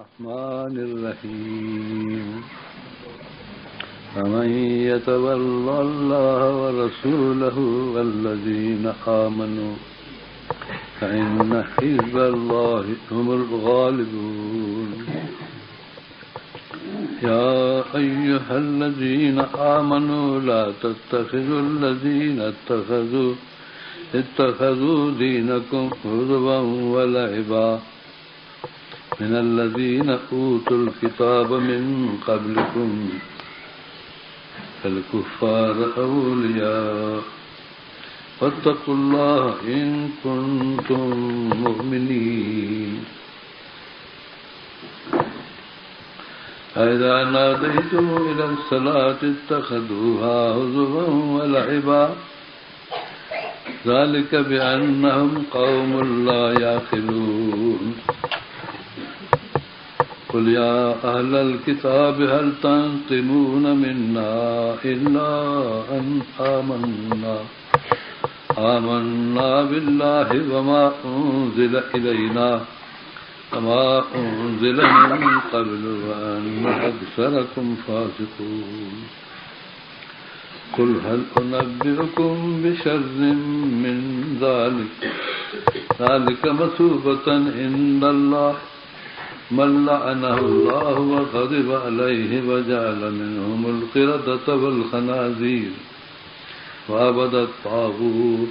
الرحمن الرحيم فمن يتول الله ورسوله والذين آمنوا فإن حزب الله هم الغالبون يا أيها الذين آمنوا لا تتخذوا الذين اتخذوا دينكم هزوا ولعبا من الذين أوتوا الكتاب من قبلكم الكفار أولياء فاتقوا الله إن كنتم مؤمنين إذا ناديتم إلى الصلاة اتخذوها هزوا ولعبا ذلك بأنهم قوم لا يعقلون قل يا أهل الكتاب هل تنقمون منا إلا أن آمنا بالله وما أنزل إلينا وما أنزل من قبل وأن أكثركم فاسقون قل هل أنبئكم بشر من ذلك مثوبة عند الله من لعنه الله وغضب عليه وجعل منهم القردة والخنازير وعبد الطاغوت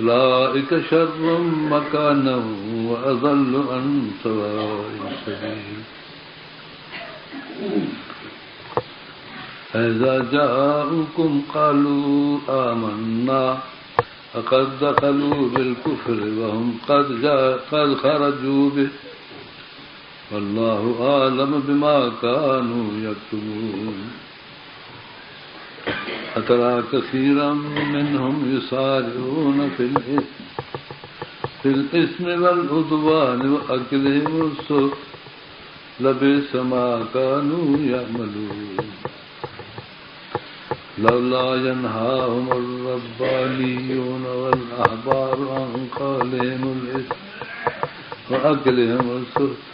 أولئك شر مكانا وأضل عن سواء السبيل إذا جاءوكم قالوا آمنا فقد دخلوا بالكفر وهم قد خرجوا به والله أعلم بما كانوا يكتمون أترى كثيرا منهم يسارعون في الإثم والعدوان وأكلهم السحت لبئس ما كانوا يعملون لولا ينهاهم الربانيون والأحبار عن قولهم الإثم وأكلهم السحت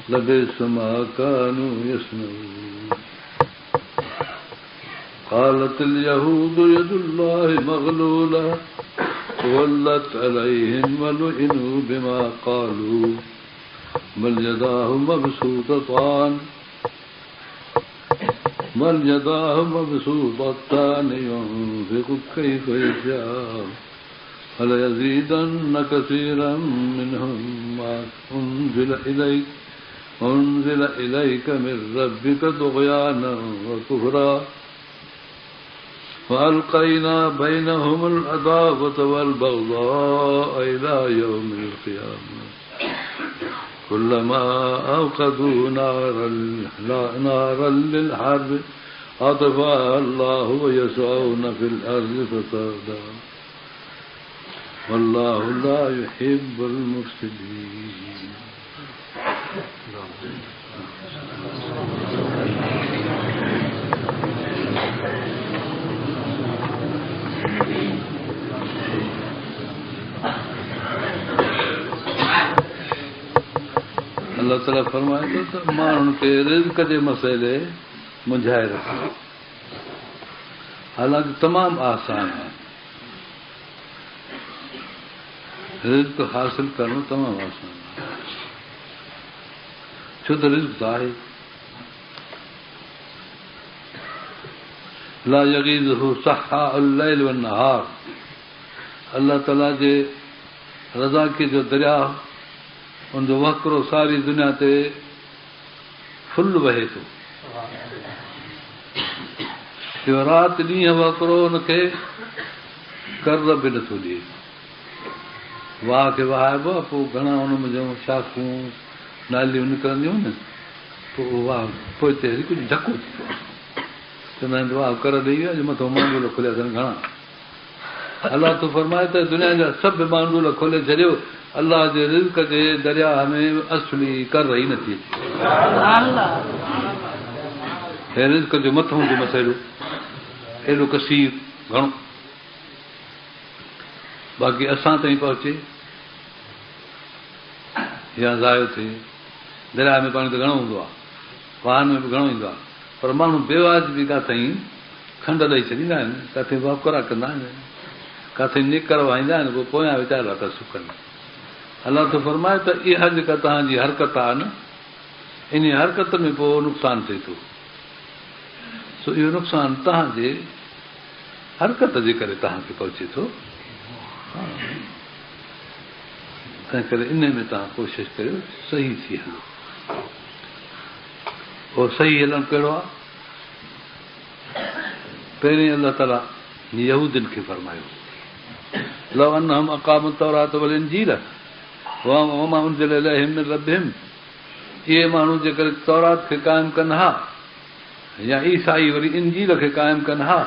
لبئس ما كانوا يصنعون قالت اليهود يد الله مغلولة غلت عليهم ولعنوا بما قالوا بل يداه مبسوطتان ينفق كيف يشاء وليزيدن كثيرا منهم ما أنزل إليك من ربك طغيانا وكفرا وألقينا بينهم العداوة والبغضاء إلى يوم القيامة كلما أوقدوا نارا للحرب أطفأها الله ويسعون في الأرض فسادا والله لا يحب المفسدين अल्लाह ताला फरमाए थो त माण्हुनि खे रिज़्क़ जे मसइले मुंझाए रखो हालांकि तमामु आसान आहे रिज़्क़ हासिल करणु तमामु आसान आहे छो त रिज़्क़ त आहे ला यगीज़ुहु सहाउल लैल वन्नहार अल्लाह ताला जे रज़ाकी जो दरिया उनजो वकिरो सारी दुनिया ते फुल वहे थो राति ॾींहुं वकिरो हुनखे कर बि नथो ॾिए वाह खे वहाइबो पोइ घणा हुन में शाखूं नालियूं निकिरंदियूं न पोइ वाह पोइ हिते कुझु धको थी पियो चवंदा आहिनि वाह कर ॾेई विया जो मथां मांडूल खोलिया अथनि घणा अलाह तो फरमाए त दुनिया जा सभु मांडूल खोले छॾियो अल्लाह जे रिज़्क़ जे दरिया में असली कर रही नथी अचे रिज़्क़ जो मथां जो मसइलो एॾो कसीर घणो बाक़ी असां ताईं पहुचे या ज़ायो थिए दरिया में पाणी त घणो हूंदो आहे, वाहन में बि घणो ईंदो आहे, पर माण्हू बेवाज बि काथई खंड ॾेई छॾींदा आहिनि, किथे वापरा कंदा आहिनि, किथे निकर वाईंदा आहिनि, पोइ पोयां वीचारा था सुकनि। अलाह त फरमाए त इहा जेका तव्हांजी हरकत आहे न, इन हरकत में पोइ नुक़सानु थिए थो। सो इहो नुक़सानु तव्हांजे हरकत जे करे तव्हांखे पहुचे थो। तंहिं करे इन में तव्हां कोशिशि करियो सही थी हलो। पोइ सही हलणु कहिड़ो आहे? पहिरीं अलाह ताला यहूदियुनि खे फरमायो लव अन्नहुम अक़ामु तौरात वल इंजील वमा उनज़िल इलैहिम मिन रब्बिहिम, इहे माण्हू जेकर तौरात खे क़ाइमु कनि हा, या ईसाई वरी इंजील खे क़ाइमु कनि हा,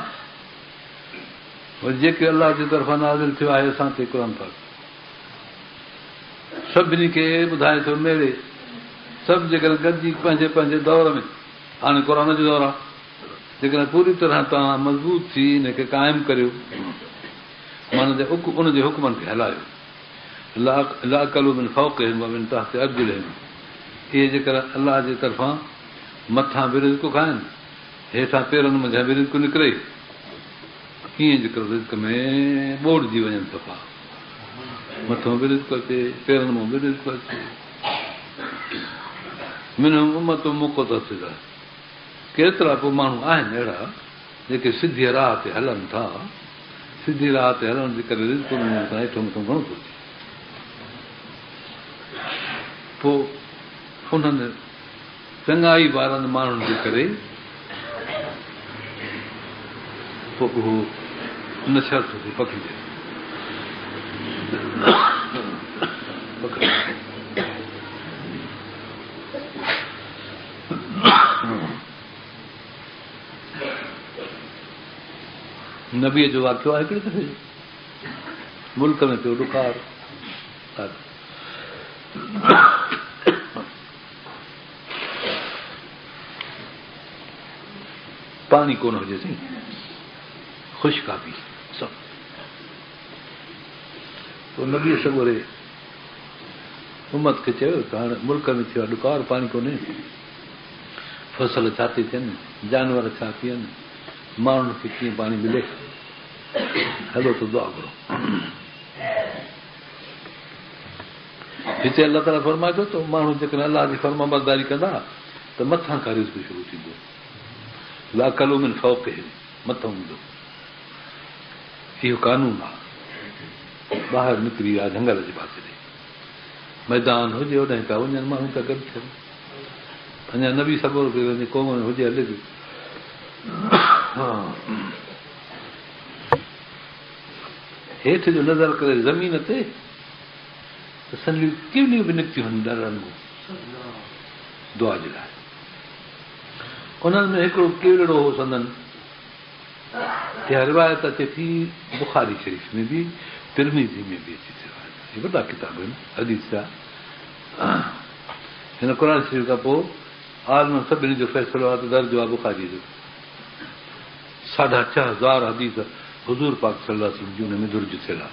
वरी जेके अलाह जे तरफ़ां नाज़िल थियो आहे असां ते क़ुर पाक, सभिनी खे ॿुधाए थो मेरे, सभु जेकर गॾिजी पंहिंजे पंहिंजे दौर में, हाणे क़ुर जो दौरु आहे, जेकॾहिं पूरी तरह तव्हां मज़बूत थी हिनखे क़ाइमु करियो, माना उनजे हुकमनि खे हलायो, ला कलू मिन फौक़िहिम व मिन तहत अर्जुलिहिम, इहे जेकर अलाह जे तरफ़ां मथां बि रिज़्क़ खाइनि, हेठां पेरनि मंझां बि रिज़्क़ निकिरे, कीअं जेकर रिज़्क़ में ॿोड़िजी वञनि सफ़ा, मथां बि रिज़्क़ अचे, पेरनि मां बि रिज़्क़ अचे। मिनहुम उम्मतुम मुक़तसिदा, केतिरा पोइ माण्हू आहिनि अहिड़ा जेके सिधी राह ते हलनि था, सिधी राह ते हलण जे करे रिज़्क़ में हेठो मथां घणो थो थिए। पोइ उन्हनि चङाई वारनि माण्हुनि जे करे पोइ उहो नशर थो थिए, पखिजे नबीअ जो वाक़ियो आहे हिकिड़े दफ़े मुल्क में थियो ॾुखार, पाणी कोन हुजे साईं, ख़ुश्क आहे सभु। पोइ नबीअ सॻोरे उम्मत खे चयो त हाणे मुल्क में थियो आहे ॾुखार, पाणी कोन्हे, फसल छा थी थियनि, जानवर छा थियनि, माण्हुनि खे कीअं पाणी मिले, हलो त दुआ करो। हिते अलाह ताला फरमाए थो त माण्हू जेकॾहिं अलाह जी फर्माबरदारी कंदा त मथां खां रिज़्क़ शुरू थींदो, ला कलू मिन फौक़िहिम, मथां हूंदो, इहो कानून आहे। ॿाहिरि निकिरी विया झंगल जे पासे ॾे, मैदान हुजे होॾां पिया वञनि माण्हू त गॾु थियनि, अञा न बि सॻो वञे क़ौम में हुजे हले बि। हेठि जो नज़र करे ज़मीन ते त सॼियूं किवलियूं बि निकितियूं आहिनि ॾरनि दुआ जे लाइ। उन्हनि में हिकिड़ो केवड़ो हो संदन, इहा रिवायत अचे थी बुखारी शरीफ़ में बि, तिरमिज़ी में बि अचे थी, वॾा किताब आहिनि हदीस जा। हिन क़ुर शरीफ़ खां पोइ आलम सभिनी जो फ़ैसिलो आहे त दर्जो आहे बुखारी जो। 6,500 हदीस हुज़ूर पाक सल्लल्लाहु अलैहि वसल्लम जी हुन में दुर्ज थियल आहे।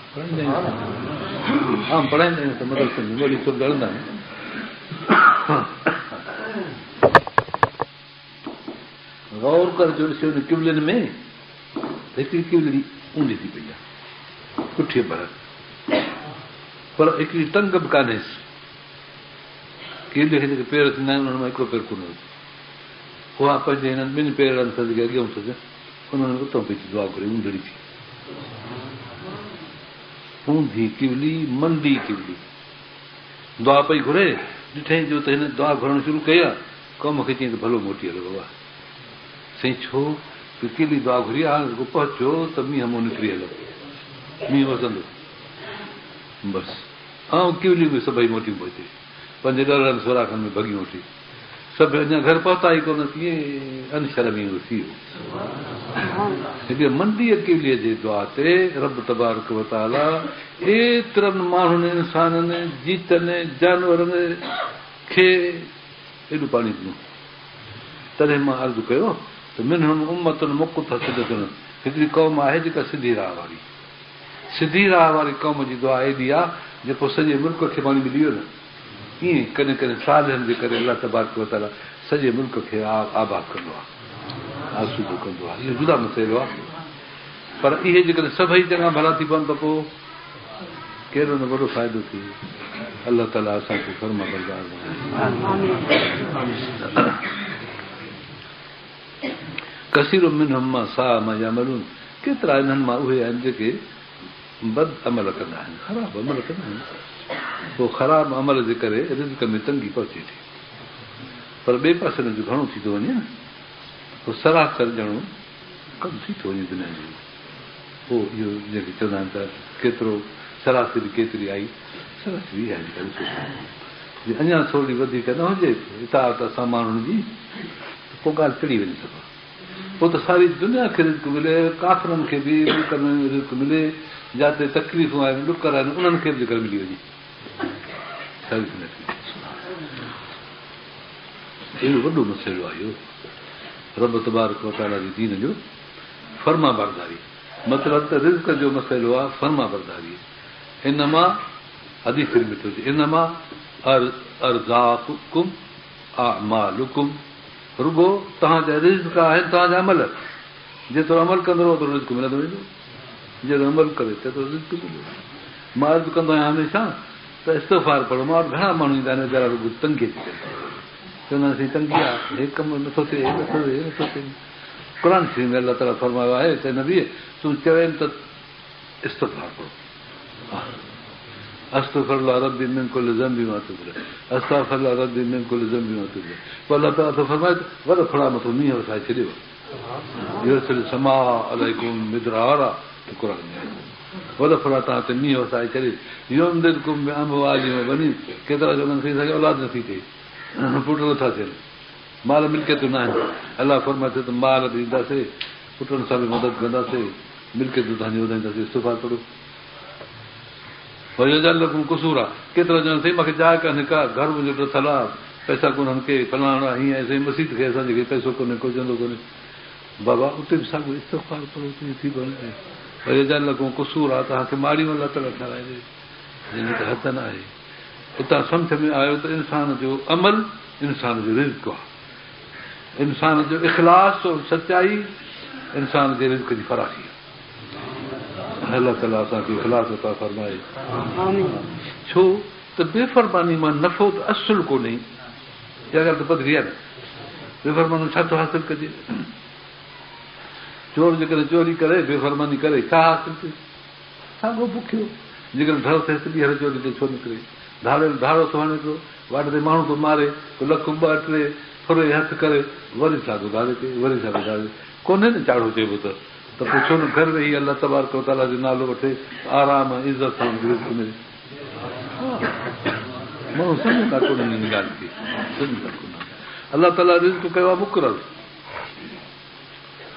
पढ़ाईंदा आहियूं त मदरसनि में वरी सुर ॻणंदा आहियूं। गौर कर जो ॾिसो हिन किवलियुनि में हिकिड़ी किवली ऊंधी थी पई आहे, पुठीअ पर हिकिड़ी टंग बि कान्हेसि। किवली खे जेके पेर थींदा आहिनि उन्हनि मां हिकिड़ो पेर कोन हुयो, उहा पंहिंजे हिननि ॿिनि पेरनि सां जेके अॻियां थो उन्हनि उतां पई थी दुआ करे, ऊंधड़ी थी, ऊंधी किवली, मंदी किवली दुआ पई घुरे, ॾिठईं जो त हिन दुआ घुरणु शुरू कई आहे, कम खे चई त भलो मोटी हलो बाबा साईं, छो कि किवली दुआ घुरी आहे, हाणे पहुचो त मींहं मूं निकिरी हलो, मींहुं वसंदो बसि। ऐं किवलियूं बि सभई मोटियूं पहुचे, पंहिंजे ॾरनि सोराखनि में भॻियूं वठी, सभु अञा घर पहुता ई कोन, कीअं अनशर्मी थी वियो। हिकिड़े मंदीअ किवलीअ जे दुआ ते रब तबारक व तआला एतिरनि माण्हुनि, इंसाननि, जीतनि, जानवरनि खे एॾो पाणी ॾिनो। तॾहिं मां अर्ज़ु कयो त मिनहुम उम्मतुन मुक़तसिदतुन, हिकिड़ी क़ौम आहे जेका सिधी राह वारी, सिधी राह वारी क़ौम जी दुआ एॾी आहे जेको सॼे मुल्क खे पाणी मिली वियो न, ईअं कॾहिं कॾहिं सालनि जे करे अलाह तबारक व ताला सॼे मुल्क खे आबाद कंदो आहे, आसूदो कंदो आहे। इहो जुदा मसइलो आहे। पर इहे जेकॾहिं सभई चङा भला थी पवनि त पोइ कहिड़ो न वॾो फ़ाइदो थिए। अलाह ताला असांखे फर्मा बरदार कसीरो मिनहुम मां साह मां यामलून, केतिरा इन्हनि मां उहे आहिनि जेके बद अमल कंदा आहिनि, ख़राब अमल कंदा आहिनि। पोइ ख़राब अमल जे करे रिज़्क में तंगी पहुचे थी। पर ॿिए पासे हुन जो घणो थी थो वञे न, पोइ सरासर ॼणो कमु थी थो वञे दुनिया जो। पोइ इहो जेके चवंदा आहिनि त केतिरो सरासरी केतिरी आई, सरासरी आहे जे अञा थोरी वधीक न हुजे इताद असां माण्हुनि जी, पोइ ॻाल्हि चढ़ी वञे सघो। पोइ त सारी दुनिया खे रिज़्क मिले, काफ़िरनि खे बि मुल्क में रिज़्क मिले, जिते तकलीफ़ूं आहिनि ॾुकर आहिनि उन्हनि खे बि जेकर मिली वञे। एॾो वॾो मसइलो आहे इहो रब तबारक व ताला जी दीन जो फर्मा बरदारी। मतिलबु त रिज़्क जो मसइलो आहे फर्मा बरदारी। इन मां हदीस में थो अचे, इन मां अर्ज़ाकुम आमालुकुम, रुगो तव्हांजा रिज़्क आहिनि तव्हांजा अमल। जेतिरो अमल कंदो ओतिरो रिज़्क मिलंदो वेंदो, जेतिरो अमल करे तेतिरो रिज़्क मिलंदो। मां अर्ज़ु कंदो आहियां हमेशह त इस्तग़फ़ार पढ़ो। मां घणा माण्हू ईंदा आहिनि वीचारा रुगो तंगी थी करे चवंदा आहिनि तंगी आहे, हे कमु नथो थिए, नथो थिए, नथो थिए। क़ुर शरीफ़ में अलाह ताला फरमायो आहे त नबी तूं चवे त इस्तग़फ़ार पढ़ो, अस्तग़फिरुल्लाह रब्बी मिन कुल्लि ज़ंबि मा तुब, अस्तग़फिरुल्लाह रब्बी मिन कुल्लि ज़ंबि मा तुब। पोइ अलाह ताला त फरमाए वॾो खड़ा मथो मींहुं वसाए छॾियो, युरसिल समा अलैकुम मिदरारा, क़ुर में वॾो खड़ा तव्हां ते मींहुं वसाए छॾे, युमदिदकुम बिअमवालिन व बनीन, केतिरा जो उन्हनि खे सॼी औलाद नथी थिए, पुट नथा थियनि, माल मिल्कियतूं न आहिनि। अलाह फरमाए थो त माल ॾींदासीं, पुटनि सां बि मदद कंदासीं, मिल्कियतूं तव्हांजी वधाईंदासीं, इस्तग़फ़ार करो। कुसूर आहे, केतिरा ॼणा साईं मूंखे जाइ कान्हे का, घर मुंहिंजो ॾथल आहे, पैसा कोन्हनि के, फलाणा हीअं साईं मस्जिद खे असांजे पैसो कोन्हे, कोई कोन्हे। बाबा उते बि साॻियो इस्तग़फ़ार करो, थी वञे को कुसूर आहे, तव्हांखे माड़ियूं अलाह ताला ठाराए जंहिंजी त हथ न आहे। हितां सम्झ में आयो त इंसान जो अमल इंसान जो रिज़्क आहे, इंसान जो इख़लास और सचाई इंसान जे रिज़्क जी फराखी आहे। अलाह ताला असांखे इख़लास अता फरमाए। छो त बेफ़रमानी मां नफ़ो त असुल कोन्हे, इहा ॻाल्हि त पधरी आहे न। बेफ़रमानी छा थो हासिल कजे? चोर जेकॾहिं चोरी करे बेफ़रमानी करे छा हासिल थिए? साॻियो बुखियो जेकॾहिं डर थिएसि त ॿीहर चोरी ते छो निकिरे? धाड़ो थो हणे पियो, वाट ते माण्हू थो मारे, लख ॿ टे फुरे हथु करे, वरी साॻियो धाड़े ते, वरी साॻियो धाड़े कोन्हे न चाढ़ो चइबो त पोइ छो न घर वेही अलाह तबारक व ताला जो नालो वठे, आराम इज़त सां रिज़्क मिले। माण्हू सम्झंदा कोन इन ॻाल्हि खे, सम्झंदा कोन। अलाह ताला रिज़्क कयो आहे मुक़ररु,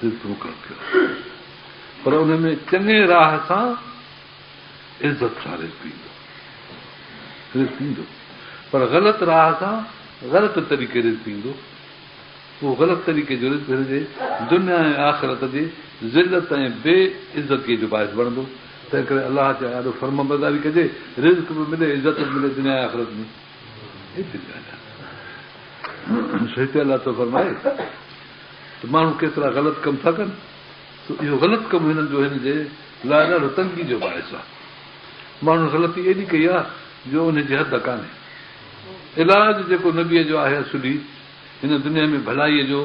रिज़्क मुक़ररु कयो, पर उन में चङे राह सां इज़त सां रिज़्क ईंदो, पर ग़लति राह सां ग़लति तरीक़े रिज़्क ईंदो। उहो ग़लति तरीक़े जो रिज़्क हुजे दुनिया ऐं आख़िरत जी ज़िलत ऐं बेइज़तीअ जो बाहिस बणंदो। तंहिं करे अलाह चए ॾाढो फर्मबरदारी कजे, रिज़्क बि मिले, इज़त बि मिले दुनिया ऐं आख़िरत में। हिते अलाह तो फरमाए त माण्हू केतिरा ग़लति कमु था कनि, इहो ग़लति कमु हिननि जो हिन जे लाइ ॾाढो तंगी जो बाहिस आहे। माण्हू ग़लती एॾी कई आहे जो उनजी हद कान्हे। इलाज जेको नबीअ जो आहे असुली हिन दुनिया में भलाईअ जो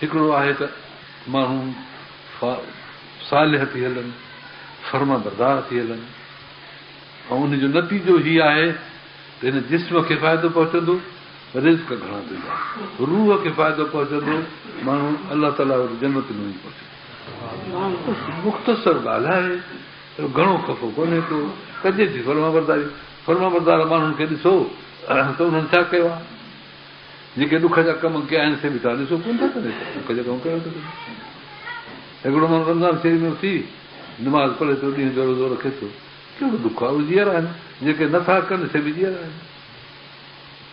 हिकिड़ो आहे त माण्हू सालिह थी हलनि, फर्मा बरदार थी हलनि, ऐं उनजो नतीजो हीअ आहे त हिन जिस्म खे फ़ाइदो पहुचंदो, रिज़्क घणा थींदा, रूह खे फ़ाइदो पहुचंदो, माण्हू अलाह ताला वटि जन्नत में वञी पहुचंदो। मुख़्तसर ॻाल्हि आहे, घणो खफ़ो कोन्हे को, कजे थी फर्मा बरदारी। फर्मा बरदार माण्हुनि खे ॾिसो त उन्हनि छा कयो आहे, जेके ॾुख जा कम कया आहिनि से बि तव्हां ॾिसो कोन था करे, ॾुख जा कम कयो थो। हिकिड़ो माण्हू रमज़ान शरीफ़ में उथी नमाज़ पढ़े थो, ॾींहं जो रोज़ो रखे थो, कहिड़ो दुख आहे? उहे जीअरा आहिनि, जेके नथा कनि से बि जीअरा आहिनि।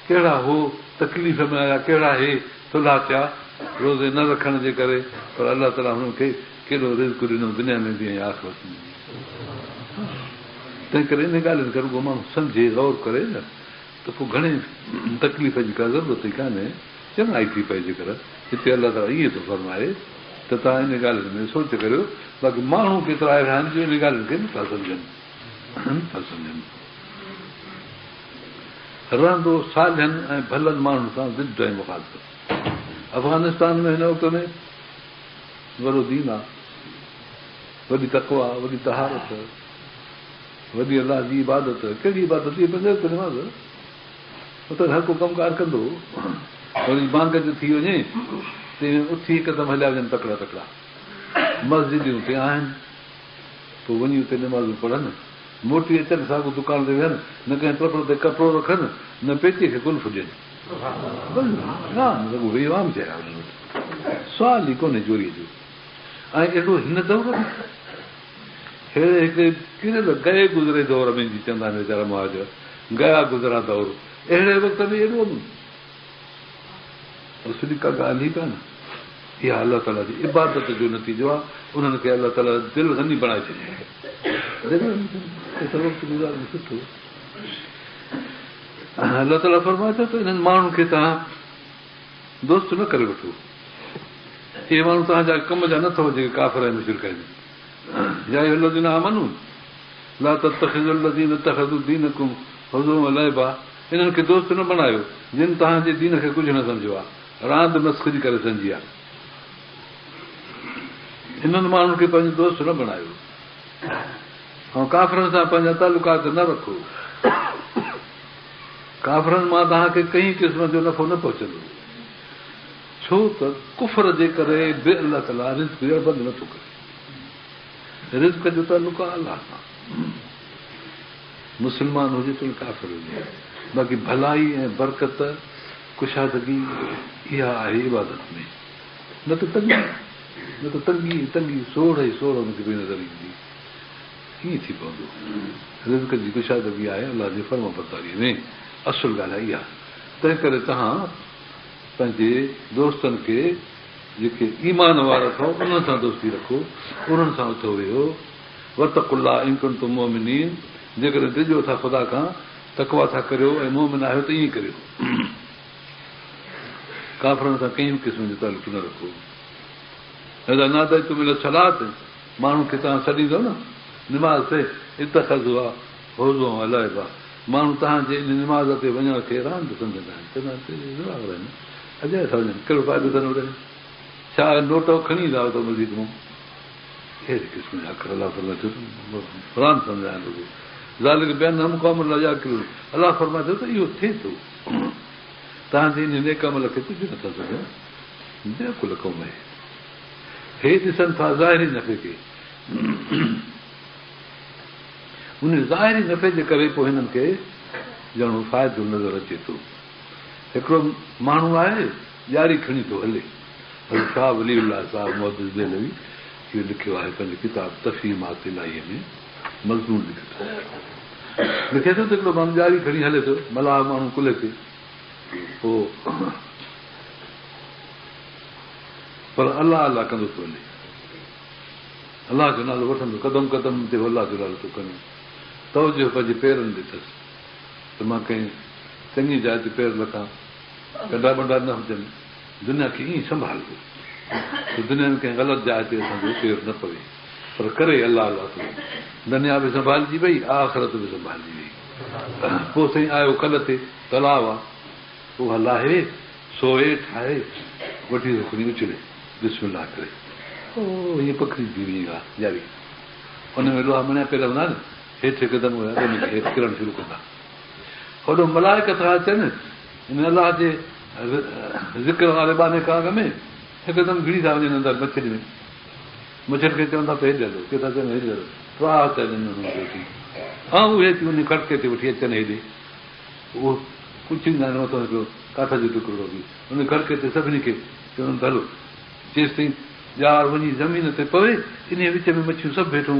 कहिड़ा हो तकलीफ़ में आया, कहिड़ा हे थुल्हा थिया रोज़े न रखण जे करे, पर अलाह ताला हुननि खे केॾो रिज़्क ॾिनो दुनिया में बि ऐं आख़िरत में बि। तंहिं करे इन ॻाल्हियुनि खे रुॻो माण्हू सम्झे गौर करे न त त पोइ घणे तकलीफ़ जी का ज़रूरत ई कान्हे, चङाई थी पए जेकर हिते अलाह ताला ईअं थो फरमाए त तव्हां इन ॻाल्हियुनि में सोच करियो। बाक़ी माण्हू केतिरा अहिड़ा आहिनि जो इन ॻाल्हियुनि खे नथा सम्झनि। रहंदो सालनि ऐं भलनि माण्हुनि सां ज़िद ऐं मुखालफ़त। अफ़गानिस्तान में हिन वक़्त में वॾो दीन आहे, वॾी तक़वा, वॾी तहारत, वॾी अलाह जी इबादत। कहिड़ी इबादत? इहे पंज वक़्त नमाज़। उते हर को कमकार कंदो, वरी बांग जो थी वञे त उथी हिकदमि हलिया वञनि तकड़ा तकड़ा। मस्जिदूं ते आहिनि, पोइ वञी उते नमाज़ूं पढ़नि, मोटी अचनि, साॻियो दुकान ते वेहनि, न कंहिं टोकरे ते कपिड़ो रखनि, न पेटीअ खे कुल्फ ॾियनि। आम शइ आहे, सुवाल ई कोन्हे चोरीअ जो। ऐं अहिड़ो हिन दौर में अहिड़े हिकिड़े किरल गए गुज़रे दौर में जी चवंदा आहिनि वीचारा मुआज, गया गुज़रा दौर, अहिड़े वक़्त में एॾो सुठी का ॻाल्हि ई कान्हे। इहा अलाह ताला जी इबादत जो नतीजो आहे। उन्हनि खे अलाह ताला दिलि गनी बणाए छॾियो। सुठो अलाह ताला फरमाए थो त इन्हनि माण्हुनि खे तव्हां दोस्त न करे वठो। इहे माण्हू तव्हांजा कम जा नथो जेके काफ़िर ऐं मुशरिक आहिनि। या लदीन आमनू ला तत्तखिज़ु लदीन इत्तखज़ू दीनकुम हुज़ुवन व लइबा। इन्हनि खे दोस्त न बणायो जिन तव्हांजे दीन खे कुझु न सम्झो आहे, रांदि मस्ख़ जी करे सम्झी आहे। हिननि माण्हुनि खे पंहिंजो दोस्त न बणायो ऐं काफ़िरनि सां पंहिंजा तालुकात न रखो। काफ़िरनि मां तव्हांखे कंहिं क़िस्म जो नफ़ो न पहुचंदो, छो त कुफर जे करे बे अलाह ताला रिज़्क़ बंदि नथो करे। रिज़्क़ जो तालुक आहे अलाह सां, मुस्लमान हुजे तो काफ़िर हुजे। बाक़ी भलाई ऐं बरकत, कुशादगी इहा आहे इबादत में। न त तंगी तंगी सोढ़ ई सोढ़ हुनखे बि नज़र ईंदी। कीअं थी पवंदो? रिज़्क़ जी कुशादगी आहे अलाह जे फर्म बरदारीअ में। असुल ॻाल्हि आहे इहा। तंहिं करे तव्हां पंहिंजे दोस्तनि खे जेके ईमान वारा अथव उन्हनि सां दोस्ती रखो, उन्हनि सां उथो वेहो। वतकुल्ला इन कुंतुम मोमिनीन, जेकॾहिं डिॼो था ख़ुदा खां, तकवा था करियो ऐं मोमिन आहियो त ईअं करियो। काफ़िरनि सां कंहिं क़िस्म जो तालुक न रखो। नादई तुमिल सलात, माण्हू खे तव्हां छॾींदो न निमाज़ ते, इत्तखज़ू आहे हुज़ुवन व लइबा। माण्हू तव्हांजे इन निमाज़ ते वञण खे रांदि सम्झंदा आहिनि। अॼु था वञनि, कहिड़ो फ़ाइदो अथनि उड़े? छा नोट खणी ईंदा त मस्जिद मां? अहिड़े क़िस्म जा अखर अलाह फरमाए थो रांदि सम्झाइनि रुॻो। ज़ालिक ॿियनि हम क़ौम लाइ अलाह फरमाए थो त इहो थिए थो। तव्हांजे इन नेक अमल खे कुझु नथा सम्झो, बिल्कुलु क़ौम आहे। हे ॾिसनि था ज़ाहिरी नफ़े खे, उन ज़ाहिरी नफ़े जे करे पोइ हिननि खे ॼणो फ़ाइदो नज़र अचे थो। हिकिड़ो माण्हू आहे ॾियारी खणी थो हले, शाह वली अल्लाह साहिब मोहम्मद बेलवी इहो लिखियो आहे पंहिंजी किताब तफ़हीमात इलाहीअ में, मज़मून लिखे थो त हिकिड़ो माण्हू ॾियारी खणी हले थो, मलाह माण्हू कुले खे, पोइ पर अलाह अलाह कंदो थो हले, अलाह जो नालो वठंदो, क़दम क़दम ते अलाह जो नालो थो करे। तवजो पंहिंजे पेरनि ते अथसि त मां कंहिं चङी जाइ ते पेर रखां, गॾा बंडा न हुजनि, दुनिया खे ईअं संभालबो त दुनिया में कंहिं ग़लति जाइ ते असांजो पेर न पवे। पर करे अलाह अलाह थो, दुनिया बि संभालिजी वई, आख़िरत बि संभालिजी वई। पोइ साईं आयो कल ते तलाव आहे, उहा लाहे सोए ठाहे वठी खणी उछले बिस्मिल्लाह करे, ईअं पखड़ी थी वई आहे ॾियारी। उन में लोहा मणिया पेर हूंदा न, हेठि हिकदमि हेठि किरण शुरू कंदा। होॾो मलाइक था अचनि हिन अलाह जे ज़िक्र वारे बाने खां अॻ में, हिकदमि घिड़ी था वञनि अंदरि मछरी में। मच्छर खे चवंदा त हेॾे हलो, के था चवनि हेॾे हलो, ट्राह था ॾियनि वेठी, ऐं उहे उन खड़के ते वठी अचनि हेॾे। उहो पुछींदा आहिनि मथां हिकिड़ो काठ जो टुकड़ो बि उन खड़के ते सभिनी खे चवनि त हलो, जेसि ताईं ॼार वञी ज़मीन ते पवे, इन विच में मच्छियूं सभु वेठूं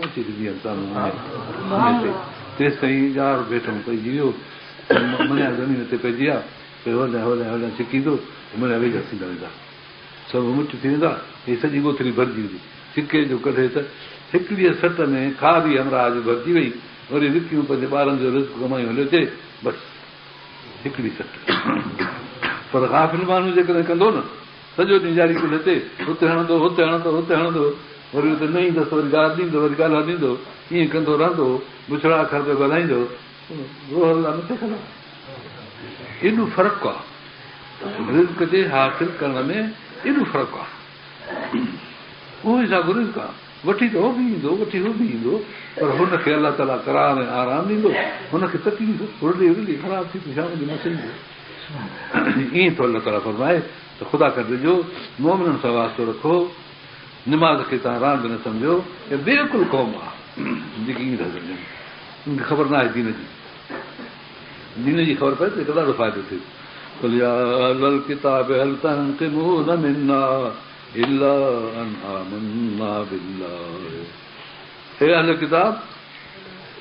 अची बीहनि साम्हूं, तेसि ताईं ॼार वेठूं पइजी वियो, मञिया ज़मीन ते पइजी विया, हलिया हलिया हलिया छिकींदो, मञिया वेझा थींदा वेंदा, सभु मुठ थी वेंदा, हे सॼी गोथरी भरिजी वेंदी। छिके जो कढे त हिकिड़ीअ सट में खारी हमराह भरिजी वई, वरी विकियूं पंहिंजे ॿारनि जो रिस्क कमायूं हलियो अचे, बसि हिकिड़ी सट। पर गाफ़िल माण्हू जेकॾहिं कंदो न, सॼो ॾींहुं जारी कुल हिते हुते हणंदो, हुते हणंदो, हुते हणंदो, वरी हुते न ईंदसि, वरी ॻाल्हि ॾींदो, वरी ॻाल्हि ॾींदो, ईअं कंदो रहंदो, बुछड़ा अखर ते ॻाल्हाईंदो, नथे कंदो। एॾो फ़र्क़ु आहे रिज़्क़ जे हासिल करण में, एॾो फ़र्क़ु आहे। उहो हिसाबु रिज़्क़ आहे, वठी त उहो बि ईंदो, वठी उहो बि ईंदो, पर हुनखे अलाह ताला करार ऐं आराम ॾींदो, हुनखे तकलीफ़ रुली रुली ख़राब थी शाम जो मथे ईंदो। ईअं थो अलाह ताला फरमाए त ख़ुदा खे ॾिजो, मोमिननि सां वास्तो रखो, निमाज़ खे तव्हां रांदि न सम्झो, हे बिल्कुलु क़ौम आहे जेकी ईअं था सम्झनि, उनखे ख़बर न आहे दीन जी ख़बर पए त ॾाढो फ़ाइदो थिए। किताब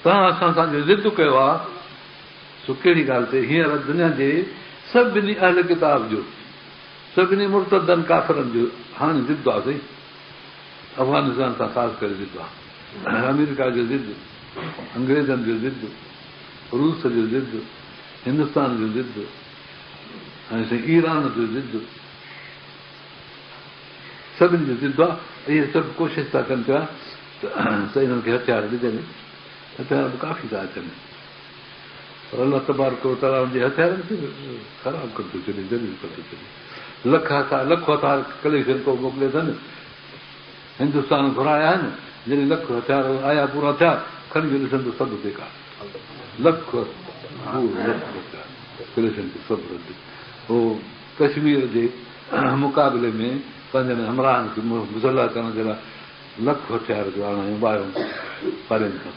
तव्हां असां तव्हांजो ज़िद कयो आहे, सो कहिड़ी ॻाल्हि ते? हींअर दुनिया जे सभिनी अहल किताब जो, सभिनी मुर्तदनि काफ़िरनि जो हाणे ज़िद आहे सही। अफ़गानिस्तान सां ख़ासि करे ज़िद आहे, अमेरिका जो ज़िद, अंग्रेज़नि जो ज़िद, रूस जो ज़िद, हिंदुस्तान जो ज़िद, ऐं ईरान जो ज़िद, सभिनी जो ज़िद आहे। इहे सभु कोशिशि था कनि पिया त हिननि खे हथियार ॾिजनि, हथियार बि काफ़ी था अचनि, पर अलाह तबारक व तआला जे हथियारनि खे ख़राबु करे थो छॾे, ज़रूरु करे थो छॾे। लख हथियार कलेक्शन को मोकिले अथनि, हिंदुस्तान घुराया आहिनि, जॾहिं लख हथियार आया पूरा थिया, खणी जो ॾिसंदो सभु बेकार, लख कलेक्शन सभु रद्द। उहो कश्मीर जे मुक़ाबले में पंहिंजनि हमराहनि खे मुसला करण जे लाइ लख हथियार जो आणियो ॿाहिरों पारियुनि खां,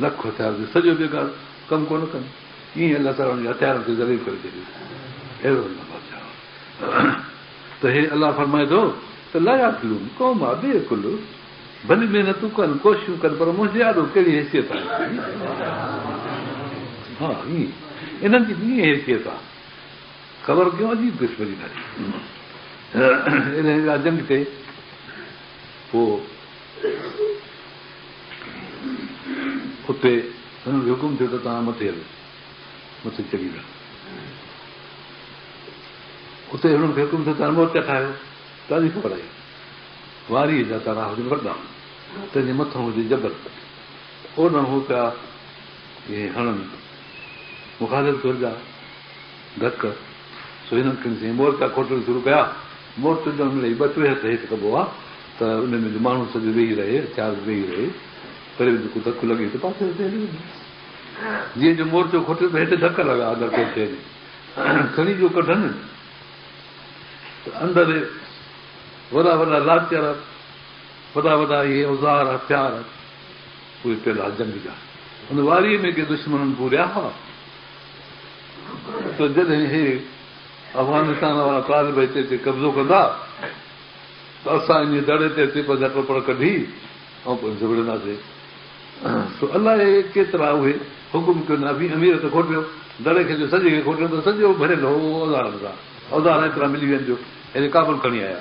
लख हथियार जो सॼो बेकार कमु कोन कनि। ईअं अलाह ताला हुनजे हथियारनि खे ज़लील करे छॾियो। अहिड़ो त हे अलाह फरमाए थो त लया किलूं क़ौम आहे बेकुल, भली महिनतूं कनि, कोशिशूं कनि, पर मुंहिंजे ॾाढो कहिड़ी हैसियत आहे? हा ईअं इन्हनि जी ईअं हैसियत आहे, ख़बर कयो अजीब क़िस्म जी ॾाढी। जंग ते पोइ उते हुननि खे हुकुम थियो त तव्हां मथे हलो, मथे चढ़ी विया। उते हुननि खे हुकुम थियो तव्हां मोर्चा ठाहियो, ॾाढी ख़बर आई, वारीअ जा तारा हुजनि वॾा, तंहिंजे मथां हुजे जबल, ओॾण हू पिया इहे हणनि मुखालिफ़ जा धक, सो हिननि खे मोर्चा खोटण शुरू कया। मोर्चो जो मिले ॿ टे हथ हेठि कबो आहे त उन में जो माण्हू सॼो वेही रहे, हथियार वेही रहे, परे जेको धकु लॻे त पासे जीअं जो मोर्चो खोटे त हेठि धक लॻा अंदरि कोठे में खणी जो कढनि त अंदरि वॾा वॾा लाचर, वॾा वॾा इहे औज़ार हथियार, उहे पियल आहे जंग जा। हुन वारीअ में के दुश्मननि पूरिया हुआ त जॾहिं हे अफ़गानिस्तान वारा तालिब हिते कब्ज़ो कंदा त असां इन दड़े ते हिते पंहिंजा टोपड़ कढी ऐं पोइ विढ़ंदासीं। सो अलाह केतिरा उहे हुकुम कयो न, अमीर त खोटियो, दड़े खे जो सॼे खे खोटियो त सॼो भरियल हो औज़ारनि सां, औज़ार एतिरा मिली वञनि जो हेॾे काबुल खणी आया,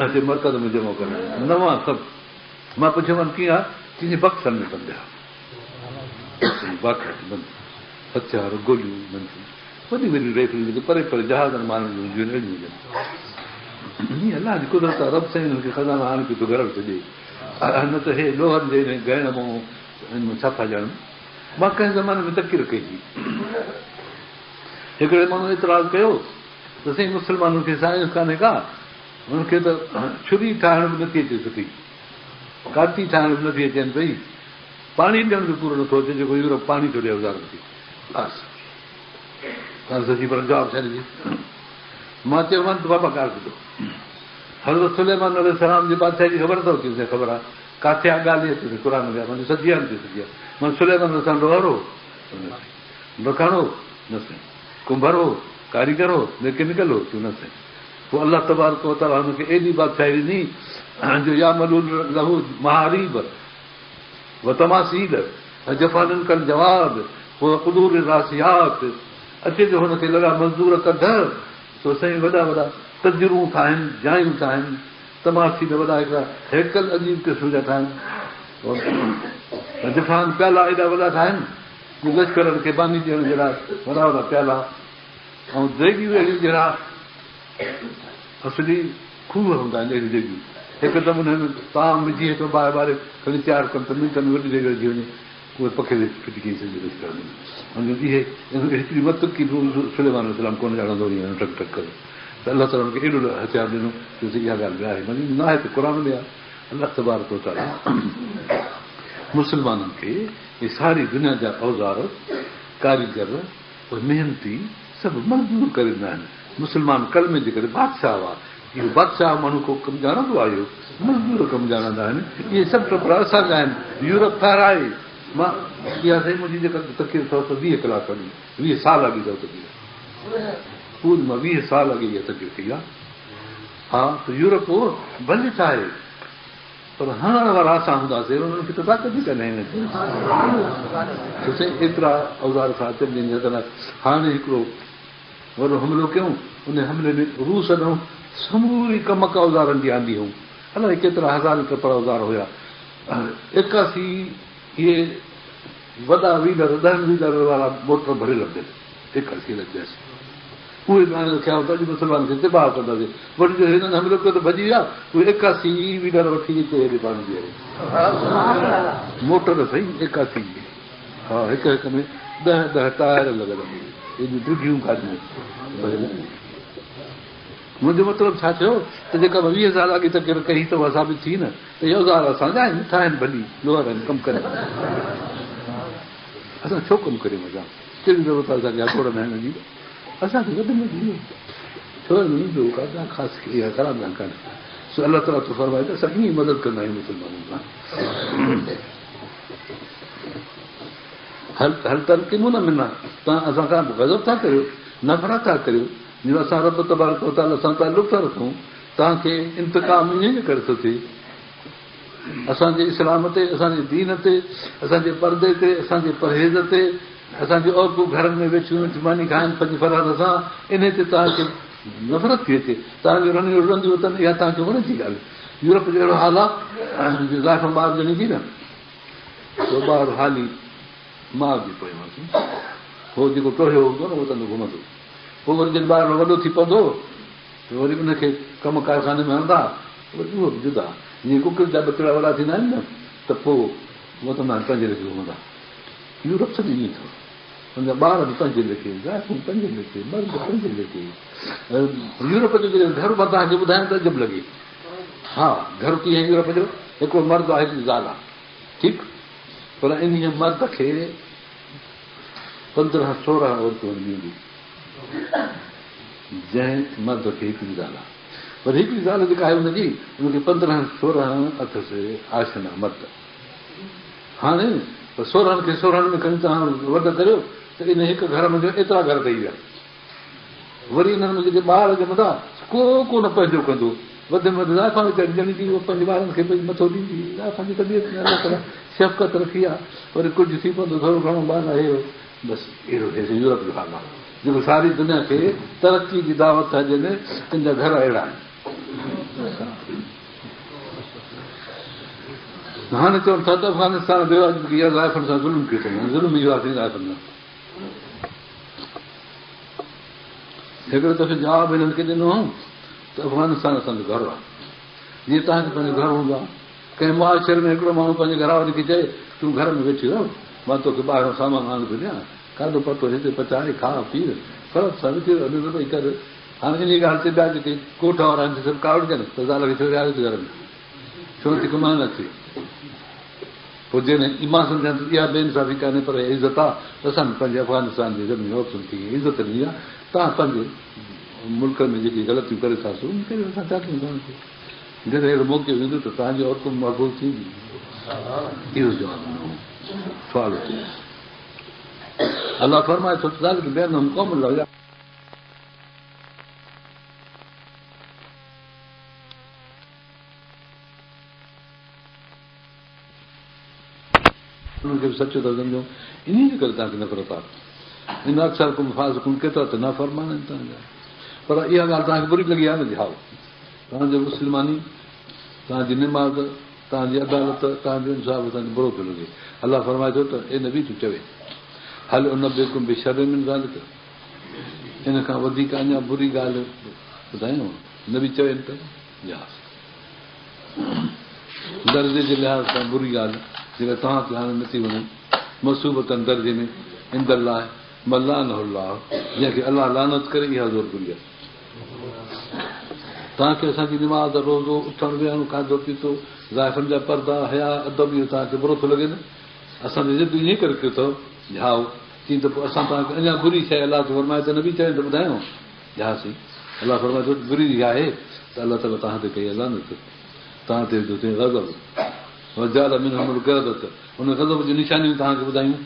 हिते मर्कज़ में जमो करे नवां सभु। मां पुछियोमांसि कीअं आहे, चई बक्सनि में कंदा हथियार, गोलियूं, वॾी वॾी रेफियूं जेके परे परे जहाज़नि माण्हुनि जूं हूंदियूं आहिनि, अहिड़ियूं हुजनि। ईअं अलाह जी कुदरत आहे, रब साईं हुननि खे खज़ाना आणे पियो थो घर में छॾे, न त हे लोहनि जे ॻहण मां हिन में छा था ॼणनि। मां कंहिं ज़माने में तकीर कई हुई, हिकिड़े माण्हू एतिराज़ कयो त साईं मुस्लमाननि खे साइंस कान्हे का, हुनखे त छुरी ठाहिण बि नथी अचे सुठी, काती ठाहिण बि नथी अचनि पई, पाणी ॾियण बि पूरो नथो अचे, जेको यूरोप पाणी थो ॾिए औज़ारनि खे। बसि सची पर जवाबु छॾिजे। मां चयोमांसि बाबा ॻाल्हि ॿुधो, हज़रत सुलेमान अलैहिस्सलाम जे बादशाह जी ख़बर अथव? की ख़बर आहे, किथे आहे ॻाल्हि अचे क़ुर में, मुंहिंजी सॼी आन थी सघी आहे। मां सुलेमान असां लोहारो रखाणो न साईं, कुंभर हो, कारीगर हो, मैकेनिकल हो, तूं न साईं। पोइ अलाह तबारक व तआला हुनखे एॾी बादशाही ॾिनी जो या मलूल लहू महारीब व तमासील जफ़ाननि कनि जवाब पोइ कुदूर रासियात अचे जो हुनखे लॻा मज़दूर कढ, सो साईं वॾा वॾा तजरूं ठाहिनि, जायूं ठाहिनि, तमासील वॾा हिकिड़ा हेकल अजीब क़िस्म जा ठाहिनि, जफ़ान प्याला एॾा वॾा ठाहिनि लश्करनि खे बानी ॾियण जहिड़ा वॾा वॾा प्याला ऐं देगियूं अहिड़ियूं जहिड़ा असली खूह हूंदा आहिनि अहिड़ियूं देगियूं हिकदमि हुन में ताम विझी हिकु ॿाहिरि ॿाहिरि खणी तयारु कनि त मिंटनि में वॾी देग अची वञे उहे पखे फिटी कई सॼी लश्कर में इहे हिकिड़ी मत की सुलेमान इस्लाम कोन ॼाणंदो टक टक करे त अलाह ताला हुनखे एॾो हथियार ॾिनो छो इहा ॻाल्हि आहे न आहे त क़ुर में आहे अलाह तबारक व तआला मुस्लमाननि खे इहे सारी दुनिया जा औज़ार कारीगर उहे महिनती सभु मज़दूर करे ॾिना आहिनि मुस्लमान कलमे जे करे बादशाह हुआ इहो बादशाह माण्हू को कमु ॼाणंदो आहे इहो मज़दूर कमु ॼाणंदा आहिनि इहे सभु टुकड़ा असांजा आहिनि यूरोप ठाराए मां इहा साईं मुंहिंजी जेका तकलीफ़ अथव त 20 कलाक अॻु 20 साल अॻु अथव तकलीफ़ पूरी मां 20 साल अॻु इहा तकलीफ़ थी आहे हा त यूरोप भले छा आहे पर हणण वारा असां हूंदासीं उन्हनि खे त ताक़त ई कॾहिं न थी एतिरा औज़ार सां अचनि हाणे हिकिड़ो वॾो हमिलो कयूं उन हमले में रूस ॾऊं समूरी कमक औज़ारनि जी आंदी हुयूं अलाए केतिरा हज़ार कपिड़ा औज़ार हुया 81 इहे वॾा व्हीलर 10 व्हीलर वारा मोटर भरे लॻियल 81 लॻियसि उहे रखिया त अॼु मुस्लमान खे तिबाह कंदासीं वरी जो हिननि हमिलो कयो त भॼी विया उहे 81 व्हीलर वठी हिते हेॾे पाणी बीहे मोटर सही 81 हा हिक हिक में 10 टायर लॻल एॾियूं ॾुघियूं गाॾियूं मुंहिंजो मतिलबु छा थियो त जेका 20 साल अॻे तक कई त उहा साबित थी न त इहे औज़ार असांजा आहिनि मिठा आहिनि भली लोहर आहिनि कमु करे असां छो कमु करे मज़ा कहिड़ी ज़रूरत आहे असांखे हथोड़ में हिन जी असांखे वधि में वधि छो ख़ासि इहा ख़राबु ॻाल्हि कान्हे सो अलाह ताला तो फरमाए त असां ईअं मदद कंदा आहियूं मुस्लमाननि सां हल तनक़ीमूं न मिना तव्हां असां खां गज़ब था करियो नफ़रत था करियो जो असां रब तबारक व तआला सां तालुक़ था रखूं तव्हांखे इंतकाम ईअं ई करे थो थिए असांजे इस्लाम ते असांजे दीन ते असांजे परदे ते असांजे परहेज़ ते असांजी औरतूं घरनि में वेठियूं मानी खाइनि पंहिंजी फराद सां इन ते तव्हांखे नफ़रत थी अचे तव्हांजो रंदियूं अथनि इहा तव्हांखे वणे थी ॻाल्हि यूरोप जो अहिड़ो हाल आहे ज़ाइफ़ ॿार ॼणी थी न उहो ॿार हाली माउ जी पई हो जेको टोहियो हूंदो न उहो तंदो घुमंदो पोइ वरी जॾहिं ॿार वॾो थी पवंदो त वरी उनखे कमु कारखाने में हणंदा वरी उहो बि जुदा जीअं कुकर जा ॿचिड़ा वॾा थींदा आहिनि न त पोइ वधंदा आहिनि पंजे लेखे घुमंदा यूरोप सॼी ईअं अथव हुनजा ॿार बि पंजे लेखे ज़ाइफ़ूं पंजे लेखे मर्द पंजे लेखे यूरोप जो घर मां तव्हांखे ॿुधायां त अजब लॻे हा घर कीअं यूरोप जो हिकिड़ो मर्द आहे हिकिड़ी ज़ाल आहे ठीकु पर इन मर्द खे 15-16 औरतूं ॾींदियूं जंहिं मर्द खे हिकिड़ी ज़ाल आहे पर हिकिड़ी ज़ाल जेका आहे हुनजी हुनखे 15-16 अथसि आशना मर्द हाणे 16 खे 16 में खणी तव्हां वध करियो त इन हिकु घर में एतिरा घर ठही विया वरी हिननि में जेके ॿार ॼमंदा को कोन पंहिंजो कंदो वधि में वधि ज़ाइफ़ां ॼणंदी उहो पंहिंजे ॿारनि खे पंहिंजी मथो ॾींदी ज़ाइफ़ां जी तबियत में अलाह ताला शफ़क़त रखी आहे वरी कुझु थी पवंदो थोरो घणो ॿार आहे बसि अहिड़ो यूरोप जो हाल आहे जेको सारी दुनिया खे तरक़ी जी दावत था ॾियनि तिन जा घर अहिड़ा आहिनि हाणे चवनि था त अफ़गानिस्तान ज़ाइफ़ुनि सां ज़ुल्म कयो अथनि ज़ुल्म इहो आहे ज़ाइफ़ुनि सां हिकिड़े दफ़े जवाबु हिननि खे ॾिनो त अफ़गानिस्तान असांजो घर आहे जीअं तव्हांखे पंहिंजो घर हूंदो आहे कंहिं मुआशरे में हिकिड़ो माण्हू पंहिंजे घर वारे खे चए तूं घर में वेठी रहो मां तोखे ॿाहिरां सामान आणे थो ॾियां खाधो पतो हिते पचाए खा पी फ़र्क़ु सां वेठी रही करे हाणे इन ॻाल्हि ते ॿिया जेके कोठ वारा आहिनि सभु कावड़ कनि त ज़ाल खे छो विहारियो घर में छो थी कमाए न थिए पोइ जंहिं मां सम्झां त इहा बेइंसाफ़ी कान्हे पर इज़त आहे त असां पंहिंजे अफ़गानिस्तान जी ज़मीन औरतुनि खे इज़त ॾिनी आहे तव्हां पंहिंजे मुल्क में जेकी ग़लतियूं करे था सघूं करे असां छा कयूं जॾहिं अहिड़ो मौक़ो ईंदो त तव्हांजी औरतूं मक़बूल थींदी इहो जवाबु सुवाल अलाह फरमाए थो क़ौम लॻा उन्हनि खे बि सचो था सम्झो इन जे करे तव्हांखे नफ़रत आहे इन अक्सर कुम फासिकुन केतिरा त न फरमान आहिनि तव्हांजा पर इहा ॻाल्हि तव्हांखे बुरी लॻी आहे न जी हा तव्हांजो मुस्लमानी तव्हांजी निमाज़ तव्हांजी अदालत तव्हांजो इंसाफ़ तव्हांजो बुरो थो लॻे अलाह फरमाए थो त इन बि तूं चवे हल उन बेकुम बि शर में ॻाल्हि कयो, इन खां वधीक अञा बुरी ॻाल्हि ॿुधायूं न बि चवनि त या दर्जे जे लिहाज़ सां बुरी ॻाल्हि जेका तव्हांखे हाणे नथी वणे मसूबतनि दर्जे में इंदर लाइ मल्ला न जंहिंखे अलाह लानत करे, इहा ज़ोर बुरी आहे। तव्हांखे असांजी निमाज़ रोज़ो उथणु वेहणु खाधो पीतो ज़ाइफ़नि जा परदा हया अदब इहो तव्हांखे बुरो थो लॻे न, असांजे ज़िद ईअं करे कयो अथव झाओ तीअं त पोइ असां तव्हांखे अञा बुरी शइ अलाह ते फरमाए त न बि चवनि त ॿुधायूं झासीं अलाह फरमाए थो बुरी आहे त अलाह ताला तव्हां ते कई लानत, तव्हां ते गज़ब वजाल मिन गरदत, हुन गज़ब जूं निशानियूं तव्हांखे ॿुधायूं।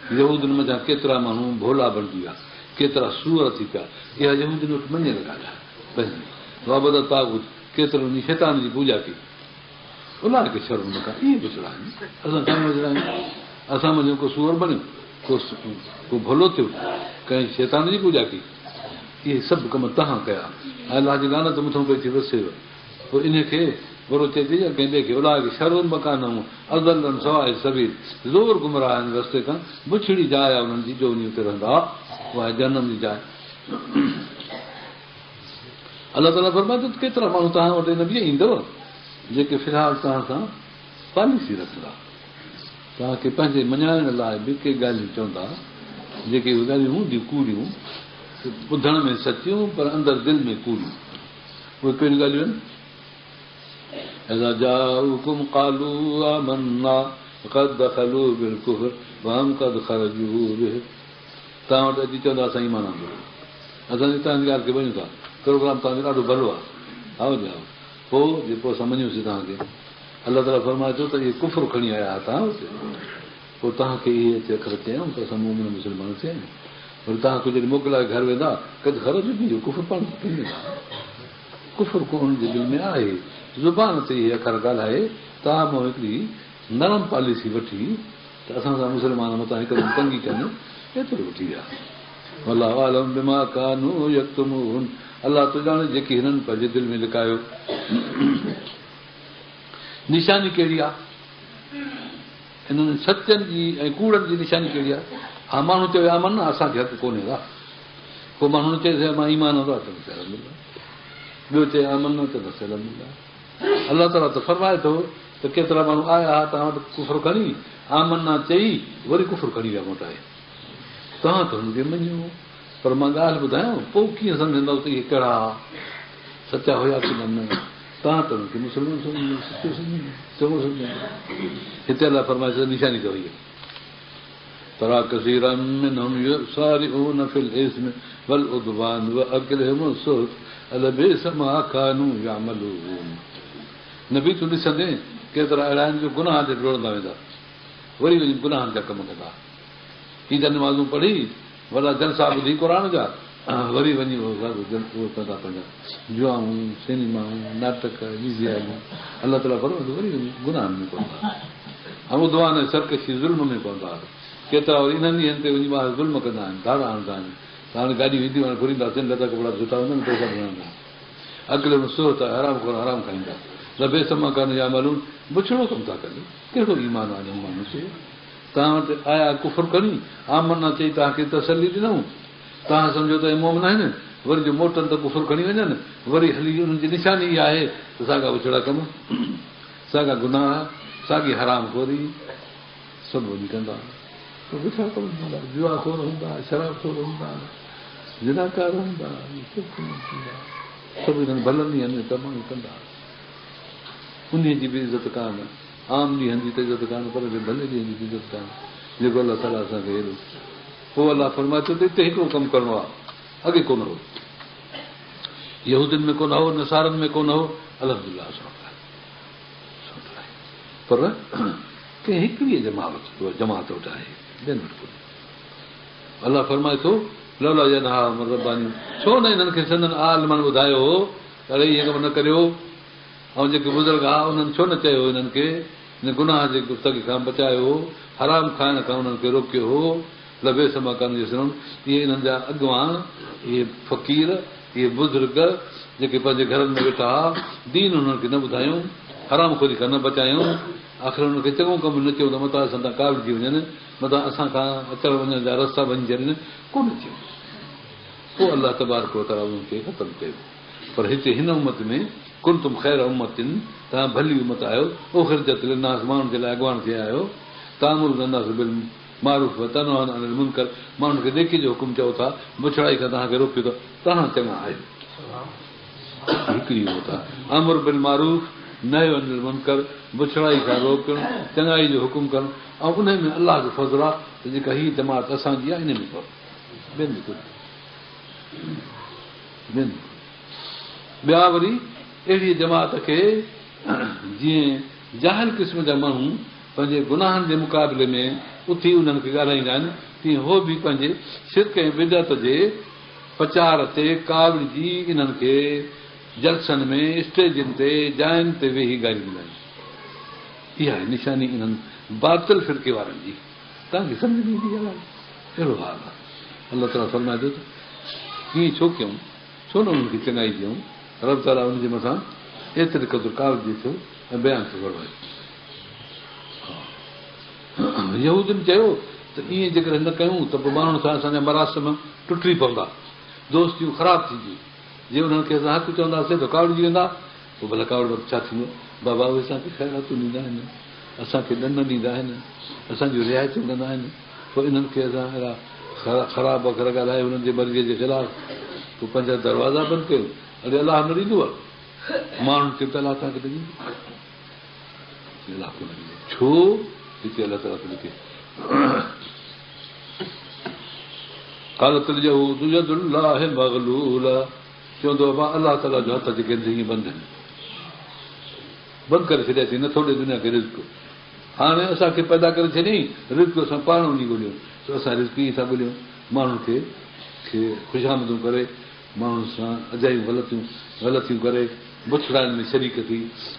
यहूदियुनि मंझां केतिरा माण्हू भोला बणिजी विया, केतिरा सूर थी पिया, इहा यहूदियुनि वटि मञियल ॻाल्हि आहे पंहिंजी बाबत ताबूत, केतिरनि शैतान जी पूॼा कई, अलाह खे शर्म न कनि, इहे गुज़रा आहिनि। असां छा मञंदा आहियूं, असां मञूं को सूअर बणियो, को भलो थियो, कंहिं शैतान जी पूॼा कई, इहे सभु कम तव्हां कया, अलाह जी लानत मुथां पई थी वसेव, पोइ इन खे बुरो चए थी कंहिं ॿिए खे अलाह खे शर्म मकान अज़लनि सवाइ सभी ज़ोर गुमराह आहिनि रस्ते खां, बुछड़ी जाइ आहे उन्हनि जी जो उन ते रहंदा, उहा जनम जी जाइ। अलाह ताला फरमाए थो केतिरा माण्हू तव्हां वटि न बि ईंदव जेके फ़िलहाल तव्हां सां पॉलिसी रखंदा, तव्हांखे पंहिंजे मञाइण लाइ बि के ॻाल्हियूं चवंदा, जेके उहे ॻाल्हियूं हूंदियूं कूड़ियूं, ॿुधण में सचियूं पर अंदरि दिलि में कूड़ियूं। उहे कहिड़ियूं ॻाल्हियूं आहिनि, إذا جاءوكم قالوا آمنا قد دخلوا بالكفر وهم قد خرجوا به, तव्हां वटि अची चवंदा असां ईमान आंदो, असांजी तव्हांजी ॻाल्हि खे वञूं था, प्रोग्राम तव्हांजो ॾाढो भलो आहे, आओ जाओ, पोइ असां मञूंसीं तव्हांखे। अलाह ताला फरमाए थो त इहे कुफर खणी आया हुआ तव्हां वटि, पोइ तव्हांखे इहे अखर चयूं त असां मोमिन मुस्लमान थिया आहियूं, वरी तव्हां कुझु मोकिलाए घर वेंदा कॾहिं घर जो बि कुफर पाण कुफर को हुनजे दिलि में आहे, ज़ुबान ते इहे अखर ॻाल्हाए, तव्हां मां हिकिड़ी नरम पॉलिसी वठी त असां सां मुस्लमान मथां हिकदमि तंगी कनि, एतिरो वठी विया। अलाह आलम बिमा कानू यक्तुमून, अलाह तो ॼाणे जेकी हिननि पंहिंजे दिलि में लिकायो। निशानी कहिड़ी आहे हिननि सचनि जी ऐं कूड़नि जी निशानी कहिड़ी आहे? हा माण्हू चवे अमन न असांखे हक़ कोन्हे का, पोइ माण्हू चए मां ईमान हूंदो आहे त ॿियो चए अमन न त अलाह ताला त फरमाए थो त केतिरा माण्हू आया हुआ तव्हां वटि कुफर खणी, आमना चई वरी कुफर खणी विया मोटाए, तव्हां त हुनखे मञियो, पर मां ॻाल्हि ॿुधायां पोइ कीअं सम्झंदव त इहे कहिड़ा सचा हुया की न, तव्हां त हुनखे मुस्लमान चङो सम्झो। हिते अलाह फरमाए थो निशानी अथव इहा, तरा कसीरन मिनहुम युसारिऊन फिल इस्म वल उद्वान व अक्लहिम सुहत अलबिस मा कानू यामलून। नबी तूं ॾिसंदे केतिरा अहिड़ा आहिनि जो गुनाह ते डोड़ंदा वेंदा, वरी वञी गुनाहनि जा कम कंदा, ईद नमाज़ूं पढ़ी वॾा जलसा ॿुधी क़ुर जा, वरी वञी उहो कंदा पंहिंजा जुआऊं सिनेमाऊं नाटक वीज़ियाऊं, अलाह ताला फरमाए वरी वञी गुनाहनि में पवंदा, ऐं उद्वान ऐं सरकशी ज़ुल्म में पवंदा। केतिरा वरी इन्हनि ॾींहंनि ते वञी ॿार ज़ुल्म कंदा आहिनि, धारा हणंदा आहिनि, हाणे गाॾी वेंदियूं हाणे घुरींदासीं लता कपिड़ा सुठा हूंदा आहिनि पैसा घुरंदा, अॻिले में सोच आहे हराम खोर हराम खाईंदा, लबे समा कान या मालूम बुछड़ो कमु था कनि, कहिड़ो ईमान आहे माण्हू खे। तव्हां वटि आया कुफर खणी, आमना चई तव्हांखे तसली ॾिनऊं, तव्हां सम्झो त मोमिन आहिनि, वरी जो मोटनि त कुफर खणी वञनि, वरी हली हुननि जी निशानी इहा आहे त साॻा बुछड़ा कम, साॻा गुनाह, साॻी हराम खोरी सभु वञी कंदा, बुछड़ा कम हूंदा, जुआ खोर हूंदा, शराब खोर हूंदा, जिनाकार हूंदा, सभु हिननि भलनि ॾींहंनि में तमामु कंदा, उन जी बि इज़त कान, आम ॾींहंनि जी त इज़त कान, पर भले ॾींहंनि जी इज़त कान, जेको अलाह ताला असांखे हेॾो। पोइ अलाह फरमाए थो त हिते हिकिड़ो कमु करिणो आहे, अॻे कोन हो, यहूदियुनि में कोन हो, नसारनि में कोन हो, अल्हम्दुलिल्लाह पर कंहिं हिकिड़ी जमात वटि आहे, अलाह फरमाए थो लौला यनहा रब्बानी, छो न हिननि खे संदन आलमनि ॿुधायो हो अड़े इहे कम न करियो, ऐं जेके बुज़ुर्ग आहे उन्हनि छो न चयो हिननि खे हिन गुनाह जे गुफ़्तगी खां बचायो हो, हराम खाइण खां उन्हनि खे रोकियो हो, लबे समा कान सुन, इहे हिननि जा अॻवान, इहे फ़क़ीर, इहे बुज़ुर्ग जेके पंहिंजे घरनि में वेठा हुआ, दीन हुननि खे न ॿुधायूं, हराम खोरी खां न बचायूं, आख़िर हुनखे चङो कमु न कयो त मथां असां खां कावड़जी वञनि, मथां असां खां अचण वञण जा रस्ता बणी छॾनि, कोन थियो। पोइ अलाह तबारक व तआला उन्हनि खे ख़तमु कयो। पर हिते हिन उमत में कुन तुम ख़ैर उम्मतिन, तव्हां भली उमत आहियो, उख़रिजत लिन्नास, माण्हुनि जे लाइ अॻवान थिया आहियो, तामुरुन अन्नास बिल मारूफ व तनहाउन अनिल मुनकर, माण्हुनि खे नेकी जो हुकुम चओ था, बुछड़ाई खां तव्हांखे रोकियो था, तव्हां चङा आहियो। हिकिड़ी उमत आहे अमर बिल मारूफ, नयो अनिल मुनकर, बुछड़ाई खां रोकणु, चङाई जो हुकुम करणु, ऐं उन में अलाह जो फज़ल आहे त जेका हीअ जमात असांजी आहे, इन में कोन्हे, ॿियनि में कोन्हे। ॿिया वरी अहिड़ी जमात खे जीअं जाहिल क़िस्म जा माण्हू पंहिंजे गुनाहनि जे मुक़ाबले में उथी उन्हनि खे ॻाल्हाईंदा आहिनि, तीअं उहो बि पंहिंजे शिरक ऐं बिदअत जे प्रचार ते कावड़जी इन्हनि खे जलसनि में, स्टेजनि ते, जायुनि ते वेही ॻाल्हाईंदा आहिनि। इहा आहे निशानी इन्हनि बातिल फिरके वारनि जी। तव्हांखे सम्झ में ईंदी ॻाल्हि? अहिड़ो हाल आहे। अलाह ताला फरमाए थो त कीअं छो कयूं, छो न उन्हनि खे चङाई ॾियूं। रब ताला उनजे मथां एतिरे क़दुरु कावड़जी थियो ऐं बयान थो फरमाए। यहूदियुनि चयो त ईअं जेकर न कयूं त पोइ माण्हुनि सां असांजा मरासम टुटी पवंदा, दोस्तियूं ख़राब थींदियूं। जे उन्हनि खे असां हक़ चवंदासीं त कावड़जी वेंदा। पोइ भला कावड़ वक़्तु छा थींदो? बाबा उहे असांखे ख़ैरातूं ॾींदा आहिनि, असांखे ॾंड ॾींदा आहिनि, असांजूं रिआयतूं कंदा आहिनि, पोइ इन्हनि खे असां अहिड़ा ख़राब अखर ॻाल्हाए हुननि जे मर्ज़ीअ जे ख़िलाफ़ पोइ पंहिंजा दरवाज़ा बंदि कयो। अड़े अलाह न ॾींदो आहे माण्हुनि खे, त अलाह तव्हांखे त ॾींदो, अलाह कोन ॾींदो। छो? हिते अलाह ताला थो लिखे चवंदो आहे अलाह ताला जो हथ जेके ईअं बंदि आहिनि, बंदि करे छॾियासीं, नथो ॾे दुनिया खे रिज़्क। हाणे असांखे पैदा करे छॾियईं, रिज़्क असां पाण वञी ॻोल्हियूं, त असां रिज़्क ईअं था ॻोल्हियूं माण्हुनि खे ख़ुशामदूं करे, माण्हुनि सां अजायूं ग़लतियूं करे, बुछड़ाइण में शरीक थी,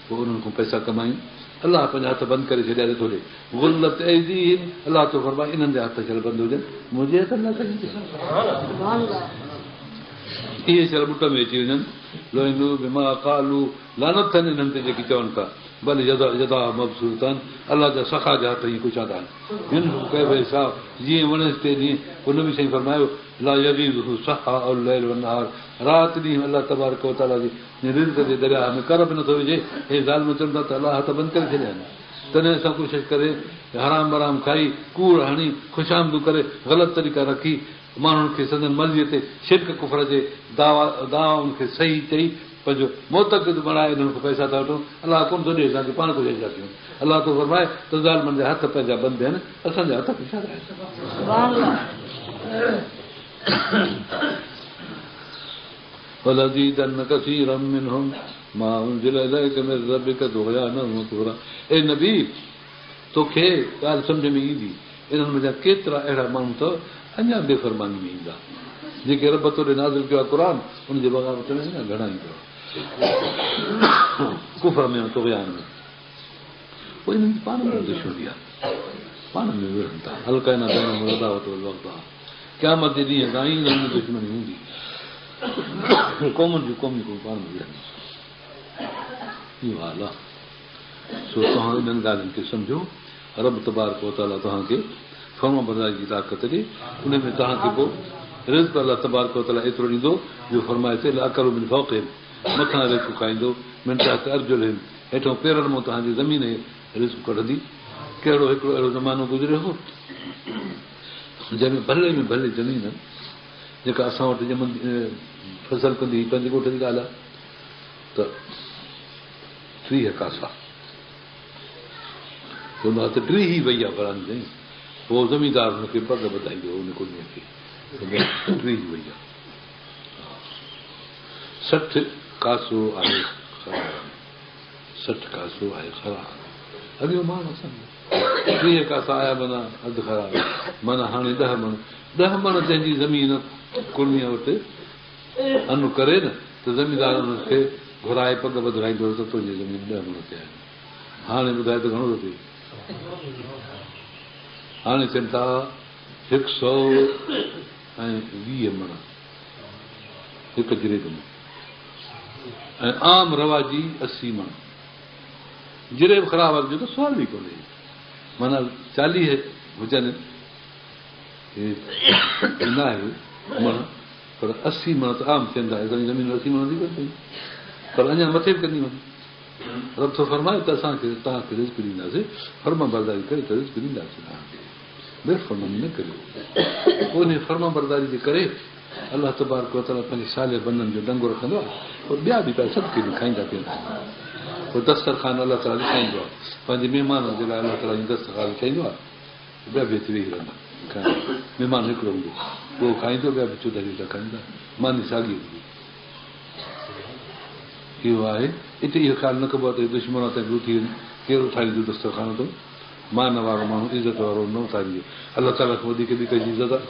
पोइ उन्हनि खां पैसा कमायूं। अलाह पंहिंजा हथ बंदि करे छॾिया नथो ॾे। गुलत अलाह तो फरमाए इन्हनि जा हथ शल बंदि हुजनि, मुंहिंजे हथ न इहे शल मुट में अची वञनि। लोहिंदू बिमा कालू, लानत थियनि इन्हनि ते जेकी चवनि था। भले जदा मबसूर अथनि, अलाह जा सखा जा हथ ईअं कुझा था आहिनि। जीअं वणेसि ते जीअं हुन बि साईं फरमायो ला यगीज़ सखा और लैल वनहार, राति ॾींहुं अलाह तबारक व तआला जी रिज़्क जे दरिया में कर बि नथो विझे। हे ज़ालिम चवनि था त अलाह हथ बंदि करे छॾिया आहिनि। तॾहिं असां कोशिशि करे हराम बराम खाई, कूड़ हणी, ख़ुशामदूं करे, ग़लति तरीक़ा रखी, माण्हुनि खे संदन मर्ज़ीअ ते शिरक कुफर जे दावाउनि खे सही चई पंहिंजो मोतक़िद बणाए इन्हनि खां पैसा था वठूं। अलाह कोन थो ॾे असांखे, पाण कुझु था कयूं। अलाह तो फरमाए त ज़ालिमनि जा हथ पंहिंजा बंदि आहिनि, असांजा हथ कुझा था आहिनि। ए नबी, तोखे ॻाल्हि सम्झ में ईंदी, इन्हनि में केतिरा अहिड़ा माण्हू अथव अञा बेफ़रमानी में ईंदा, जेके रब तोड़े नाज़िल कयो आहे क़ुर, उनजे बग़ावत में घणा ईंदव कुफर में, तुग़यान में। पोइ इन्हनि जी पाण में दुश्मनी आहे, पाण में विढ़नि था। हल्का न वक़्तु आहे, क़यामत जे ॾींहं ताईं इन्हनि में दुश्मनी हूंदी। क़ौमुनि जूं पाण में विढ़नि, इहो हाल आहे। सो तव्हां इन्हनि ॻाल्हियुनि खे सम्झो। रब तबारक व तआला तव्हांखे फर्म बरदारी जी ताक़त ॾे, उन में तव्हांखे पोइ रिज़्क अलाह तबारक व तआला एतिरो ॾींदो जो फरमाए थो अकल मिन फौक़िहिम, मथां रिज़्क खाईंदो, मिन तहत अर्जुलिहिम, हेठों पेरनि मां तव्हांजी ज़मीन रिज़्क कढंदी। कहिड़ो हिकिड़ो अहिड़ो ज़मानो गुज़रियो हो जंहिंमें भले में भले ज़मीन जेका असां वटि ॼमंदी फसल कंदी, पंहिंजे ॻोठ जी ॻाल्हि आहे त 30 कासा त 3 ई वई आहे फलाणी साईं। पोइ ज़मीनदार हुनखे पग ॿधाईंदो हुन कुड़ीअ खे, 3 वई आहे। 60 कासो आहे ख़राब, 60 कासो आहे ख़राब। अॻियो माण्हू 30 कासा आया माना अधु ख़राब, माना हाणे 10 मण जंहिंजी ज़मीन कुड़ीअ वटि अनु करे न त ज़मीनदार हुनखे घुराए पग ॿधाईंदो त तुंहिंजी ज़मीन 10 मण ते आहे। हाणे ॿुधाए त घणो थो थिए? हाणे थियनि था 120 मण हिकु जरेब में, ऐं आम रवाजी 80 मण। जिरे बि ख़राब आहे जो त सुवाल बि कोन्हे। माना 40 हुजनि न आहे मण, पर 80 मण त आम थियनि था। ज़मीन 80 मण थी कोन्हे, पर अञा मथे बि कंदी वञे। रब थो फरमाए त असांखे तव्हांखे रिस्क ॾींदासीं, फर्मा बरदारी करे त रिस्क ॾींदासीं तव्हांखे, बेफ़र्मानी न करियो। पोइ उन फर्मा बरदारी जे करे अलाह तबारक व तआला पंहिंजे साले बननि जो डंगो रखंदो आहे, पोइ ॿिया बि पिया सभु केॾी खाईंदा पीअंदा आहिनि। पोइ दस्तरखान अलाह ताला लिखाईंदो आहे, पंहिंजे महिमाननि जे लाइ अलाह ताला जी दस्तरखान लिखाईंदो आहे, ॿिया बि हिते वेही रहंदा। महिमान हिकिड़ो हूंदो, उहो खाईंदो, ॿिया बि चौधा चौधा खाईंदा, मानी साॻी हूंदी। इहो आहे हिते इहो ख़्यालु न कबो आहे त दुश्मन ताईं ॻुथी वञे, कहिड़ो ठाहींदो दस्तरखान थो, मान वारो माण्हू इज़त वारो न उतारींदो। अलाह ताला खां वधीक ॿी कंहिंजी इज़त आहे?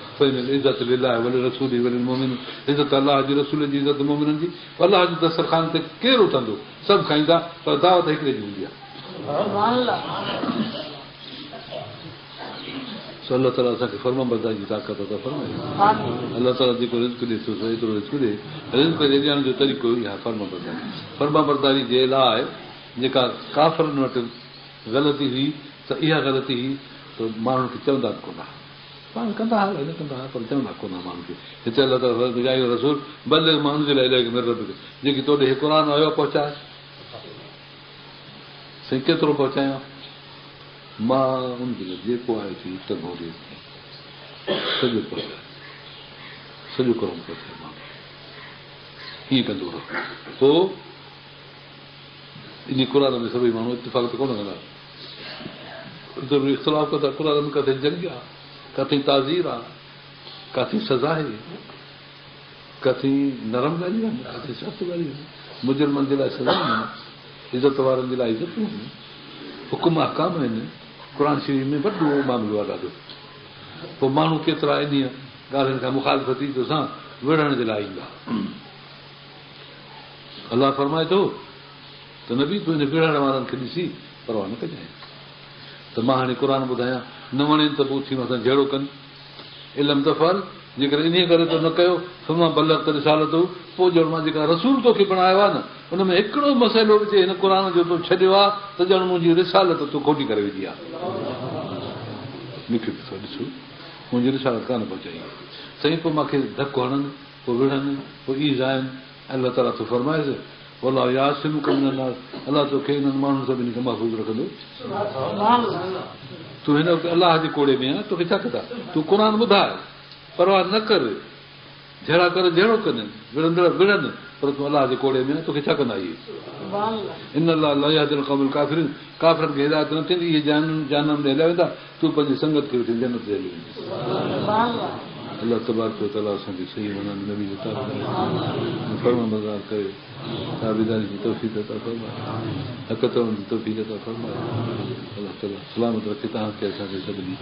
इज़त लिलाए वॾे रसूल जी, वॾे मोमिन, इज़त अलाह जी, रसूल जी, इज़त मोमिननि जी। अलाह जे दस्तरखान ते केरु उथंदो? सभु खाईंदा, पर दावत हिकिड़े जी हूंदी आहे। अलाह ताला असांखे फर्मा बरदारी जी ताक़त अता फरमाए। अलाह ताला जेको रिज़्क ॾे थो एतिरो रिज़्क ॾे, रिज़्क ॾियण जो तरीक़ो इहा फर्मा बरदारी। फर्मा बरदारी जे लाइ जेका काफ़रनि वटि ग़लती हुई, त इहा ग़लती हुई त माण्हुनि खे चवंदा कोन हुआ, पाण कंदा हुआ, न कंदा हुआ, पर चवंदा कोन हुआ माण्हुनि खे। हिते अलाह ताला रसूल भले माण्हुनि जे लाइ जेकी तोॾे हे क़ुर आयो पहुचाए, साईं केतिरो पहुचायां? मां उनजे लाइ जेको आहे सॼो पहुचाए, सॼो क़ुर पहुचाए मां हीअं कंदो रहो। पोइ इन क़ुर में सभई माण्हू इतफ़ाक़ त कोन कंदा, इख़्तिलाफ़ कंदा। क़ुर में किथे जंग आहे, किथे ताज़ीर आहे, किथे सज़ा आहे, किथे नरम ॻाल्हियूं आहिनि, किथे सख़्तु ॻाल्हियूं आहिनि। मुजरिमनि जे लाइ सज़ा आहिनि, इज़त वारनि जे लाइ इज़तूं आहिनि, हुकुम अहकाम आहिनि। क़ुर शरीफ़ में वॾो मामिलो आहे ॾाढो। पोइ माण्हू केतिरा इन ॻाल्हियुनि खां मुखालफ़ती सां विढ़ण जे लाइ ईंदा। अलाह फरमाए थो त नबी तूं हिन विढ़ण वारनि खे ॾिसी परवाह न कजांइ। त मां हाणे क़ुर ॿुधायां, न वणे त पोइ थी मथां जहिड़ो कनि, इल्म त फल, जेकर इन करे त न कयो फमा बलग त रिसालत हो, पोइ ॼण मां जेका रसूल तोखे बणायो आहे न, हुन में हिकिड़ो मसइलो बि हिन क़ुर जो तो छॾियो आहे त ॼण मुंहिंजी रिसालत तूं खोटी करे विझी आहे। मूंखे ॾिसो मुंहिंजी रिसालत कान पहुचाई साईं, पोइ मूंखे धकु हणनि, पोइ विढ़नि, पोइ ईज़ आहिनि। अलाह ताला तूं फरमाइसि अलाह यासिम कमु न, अलाह तोखे हिननि माण्हुनि सभिनी खे महफ़ूज़ रखंदो। तूं हिन वक़्तु अलाह जे कोड़े में आहे, तोखे छा कंदा? तूं क़ुर ॿुधाए, परवाह न कर, जहिड़ा कर जहिड़ो कनि, विढ़ंदड़ विढ़नि, पर तूं अलाह जे कोड़े में आहे, तोखे छा कंदा? इहे इन अलाह क़ौमुल काफ़िरीन, काफ़िरनि खे हिदायत न थींदी, इहे जानम ॾे हलिया वेंदा, तूं पंहिंजी संगत खे वठी जन्नत ते हली वेंदी। अलाह तबारक व तआला असांखे सही माना नबी जो फरमाबरदार करे, ताबेदारी जी तौफ़ीक़ अता फरमाए, हक़ तवण जी तौफ़ीक़ अता फरमाए। अलाह ताला सलामत रखे तव्हांखे, असांखे सभिनी।